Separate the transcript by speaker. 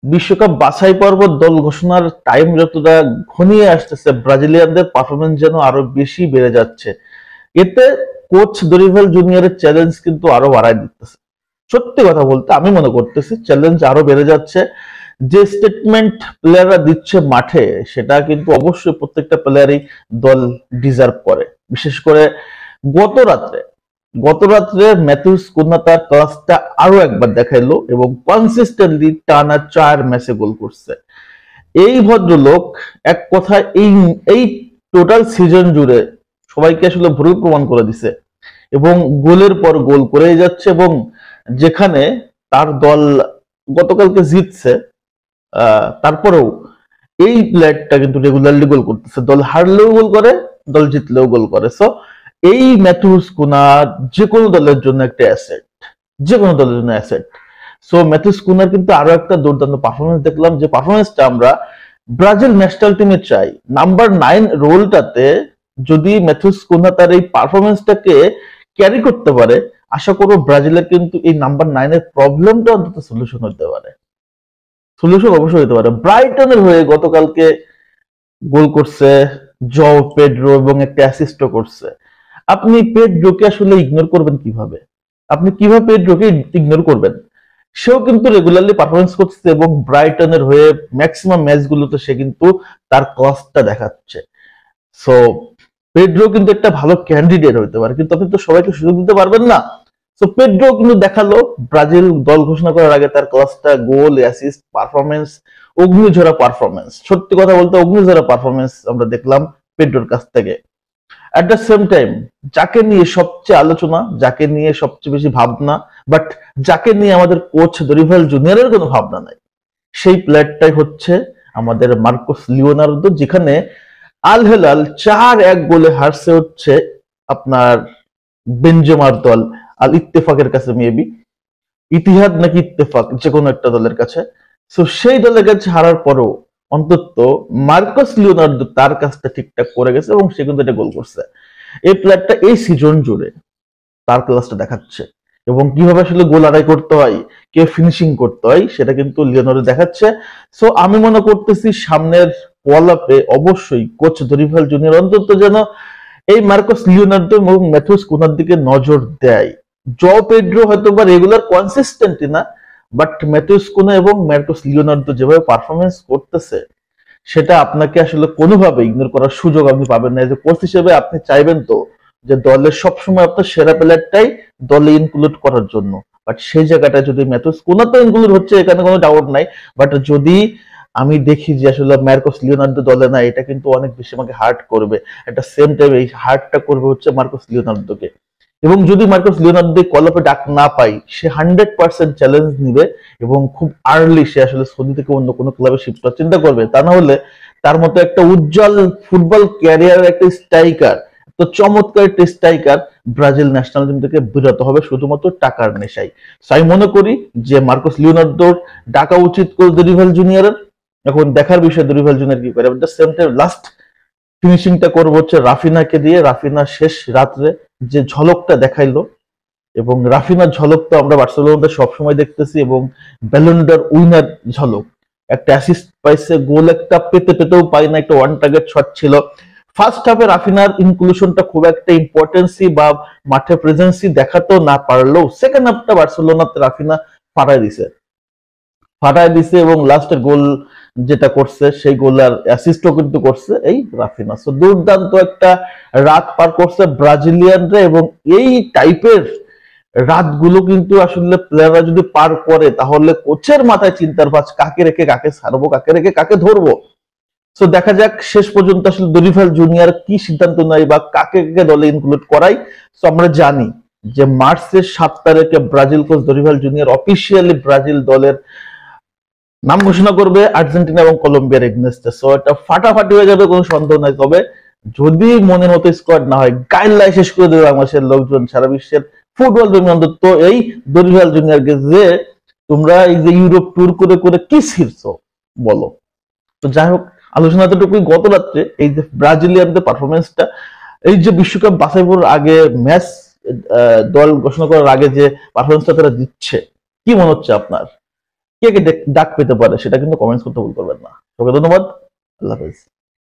Speaker 1: বিশ্বকাপ বাছাই পর্ব দল ঘোষণার টাইম যতটা ঘনিয়ে আসতেছে, ব্রাজিলিয়ানদের পারফরমেন্স যেন আরো বেশি বেড়ে যাচ্ছে। এতে কোচ দরিভাল জুনিয়রের চ্যালেঞ্জ কিন্তু আরো বাড়ায় দিতেছে। সত্যি কথা বলতে আমি মনে করতেছি চ্যালেঞ্জ আরো বেড়ে যাচ্ছে। যে স্টেটমেন্ট প্লেয়াররা দিচ্ছে মাঠে, সেটা কিন্তু অবশ্যই প্রত্যেকটা প্লেয়ারই দল ডিজার্ভ করে। বিশেষ করে গত রাত্রে গত রাত্রে ম্যাথিউস কুন্যা তার ক্লাসটা আরো একবার দেখাইলো এবং কনসিস্টেন্টলি টানা 4 ম্যাচে গোল করছে। এই ভদ্রলোক এক কথায় এই টোটাল সিজন জুড়ে সবাইকে আসলে ভুল প্রমাণ করে দিছে এবং গোলের পর গোল করেই যাচ্ছে। এবং যেখানে তার দল গতকালকে জিতছে, তারপরেও এই প্লেয়ারটা কিন্তু রেগুলারলি গোল করতেছে। দল হারলেও গোল করে, দল জিতলেও গোল করে। সো এই ম্যাথিউস কুনা যে কোনো দলের জন্য একটা অ্যাসেট, যে কোনো দলের জন্য অ্যাসেট। সো ম্যাথিউস কুনার কিন্তু আরো একটা দুর্দান্ত পারফরমেন্স দেখলাম, যে পারফরমেন্সটা আমরা ব্রাজিল ন্যাশনাল টিমে চাই। নাম্বার 9 রোলটাতে যদি ম্যাথিউস কুনা তার এই পারফরমেন্সটাকে ক্যারি করতে পারে, আশা করবো ব্রাজিলের কিন্তু এই নাম্বার 9 এর প্রবলেমটা অন্তত সলিউশন হতে পারে। সলিউশন অবশ্যই হতে পারে। ব্রাইটনের হয়ে গতকালকে গোল করছে জও পেড্রো এবং একটা অ্যাসিস্টও করছে। আপনি পেড্রোকে আসলে ইগনোর করবেন কিভাবে? আপনি কিভাবে পেড্রোকে ইগনোর করবেন? সেও কিন্তু রেগুলারলি পারফরমেন্স করছে এবং ব্রাইটনের হয়ে ম্যাক্সিমাম ম্যাচগুলোতে সে কিন্তু তার ক্লাসটা দেখাচ্ছে। সো পেড্রো কিন্তু একটা ভালো ক্যান্ডিডেট হইতে পারে, কিন্তু আপনি তো সবাইকে সুযোগ দিতে পারবেন না। সো পেড্রো কিন্তু দেখালো ব্রাজিল দল ঘোষণা করার আগে তার ক্লাসটা, গোল, অ্যাসিস্ট, পারফরমেন্স, অগ্নিঝরা পারফরমেন্স। সত্যি কথা বলতে অগ্নিঝরা পারফরমেন্স আমরা দেখলাম পেড্রোর কাছ থেকে। অ্যাট দ্য সেম টাইম যাকে নিয়ে সবচেয়ে আলোচনা, যাকে নিয়ে সবচেয়ে বেশি ভাবনা, বাট যাকে নিয়ে আমাদের কোচ দরিভাল জুনিয়রের কোনো ভাবনা নাই, সেই প্লেয়ারটাই হচ্ছে আমাদের মার্কোস লিওনার্দো। যেখানে আল হেলাল 4-1 গোলে হারছে হচ্ছে আপনার বেনজেমার দল আল ইত্তেফাকের কাছে, মেবি ইতিহাদ নাকি ইত্তেফাক, যে কোনো একটা দলের কাছে। সো সেই দলের কাছে হারার পরেও অন্তত মার্কোস লিওনার্দো তার কাজটা ঠিকঠাক করে গেছে এবং সে কিন্তু এটা গোল করছে। এই প্লেয়ারটা এই সিজন জুড়ে তার ক্লাসটা দেখাচ্ছে এবং কিভাবে আসলে গোল আদায় করতে হয়, কে ফিনিশিং করতে হয়, সেটা কিন্তু লিওনার্দো দেখাচ্ছে। সো আমি মনে করতেছি সামনের ওয়ার্ল্ড কাপে অবশ্যই কোচ দরিভাল জুনিয়র অন্তত যেন এই মার্কোস লিওনার্দো এবং ম্যাথিউস কুনার দিকে নজর দেয়। জও পেড্রো হয়তো বা রেগুলার কনসিস্টেন্টই না, বাট ম্যাথিউস কুনা এবং মার্কোস লিওনার্দো যেভাবে পারফরমেন্স করতেছে, সেটা আপনাকে আসলে কোনোভাবে ইগনোর করার সুযোগ আপনি পাবেন না। যে কোচ হিসেবে আপনি চাইবেন তো যে দলের সবসময় আপনার সেরা প্লেয়ারটাই দলে ইনক্লুড করার জন্য, বাট সেই জায়গাটা যদি ম্যাথিউস কুনা তো ইনক্লুড হচ্ছে, এখানে কোনো ডাউট নাই, বাট যদি আমি দেখি যে আসলে মার্কোস লিওনার্দো দলে না, এটা কিন্তু অনেক বেশি আমাকে হার্ট করবে। একটা সেম টাইম এই হার্টটা করবে হচ্ছে মার্কোস লিওনার্দোকে। এবং যদি মার্কোস লিওনার্দো কল আপে ডাক না পাই, সে 100% চ্যালেঞ্জ নিবে এবং খুব আর্লি সে আসলে সৌদি থেকে অন্য কোনো ক্লাবে শিফট করার চিন্তা করবে। তা না হলে তার মতো একটা উজ্জ্বল ফুটবল ক্যারিয়ারের একটা স্ট্রাইকার, তো চমৎকার একটা স্ট্রাইকার ব্রাজিল ন্যাশনাল টিম থেকে বিরত হবে শুধুমাত্র টাকার নেশায়। আমি মনে করি যে মার্কোস লিওনার্দোর ডাকা উচিত কোচ দরিভাল জুনিয়রের। এখন দেখার বিষয় দরিভাল জুনিয়র কি করে। সেম টাইম লাস্ট ফিনিশিংটা করবো হচ্ছে রাফিনাকে দিয়ে। রাফিনা শেষ রাত্রে যে ঝলকটা দেখাইলো, এবং রাফিনার ঝলক তো আমরা বার্সেলোনাতে সবসময় দেখতেছি, এবং ব্যালন্ডার উইনার ঝলক। একটা অ্যাসিস্ট পাইছে, গোল একটা পেতেও পাই না, একটা ওয়ান টার্গেট শট ছিল। ফার্স্ট হাফে রাফিনার ইনক্লুশনটা খুব একটা ইম্পর্টেন্সি বা মাঠে প্রেজেন্সি দেখাতেও না পারলেও সেকেন্ড হাফটা বার্সেলোনাতে রাফিনা ফাটায় দিছে এবং লাস্টের গোল যেটা করছে সেই গোল আর অ্যাসিস্টও কিন্তু করছে এই রাফিনা। সো দুর্দান্ত একটা রাত পার করছে ব্রাজিলিয়ানরা, এবং এই টাইপের রাতগুলো কিন্তু আসলে প্লেয়াররা যদি পার করে, তাহলে কোচের মাথায় চিন্তার ভাঁজ, কাকে রেখে কাকে ছাড়বো, কাকে রেখে কাকে ধরবো। সো দেখা যাক শেষ পর্যন্ত আসলে দরিভাল জুনিয়র কি সিদ্ধান্ত নেয় বা কাকে কাকে দলে ইনক্লুড করাই। সো আমরা জানি যে মার্চের 7 তারিখে Brazil coach Dorival junior officially Brazil দলের নাম ঘোষণা করবে আর্জেন্টিনা এবং কলম্বিয়ার এগনেস্টে। সো এটা ফাটাফাটি হয়ে যাবে, কোনো সন্দেহ নাই। তবে যদি মনের মতো স্কোয়াড না হয়, গাইল্লাই শেষ করে দেবে বাংলাদেশের লোকজন, সারা বিশ্বের ফুটবল প্রেমী অন্তত এই দরিভাল জুনিয়রকে, যে তোমরা এই যে ইউরোপ ট্যুর করে করে কি ছিড়ছো বলো। তো যাই হোক, আলোচনা এতটুকুই। গত রাত্রে এই যে ব্রাজিলিয়ানদের পারফরমেন্সটা, এই যে বিশ্বকাপ বাছাই করার আগে ম্যাচ দল ঘোষণা করার আগে যে পারফরমেন্সটা তারা দিচ্ছে, কি মনে হচ্ছে আপনার? কে কে ডাক পেতে পারে সেটা কিন্তু কমেন্টস করতে ভুল করবেন না। ওকে, ধন্যবাদ। আল্লাহ হাফেজ।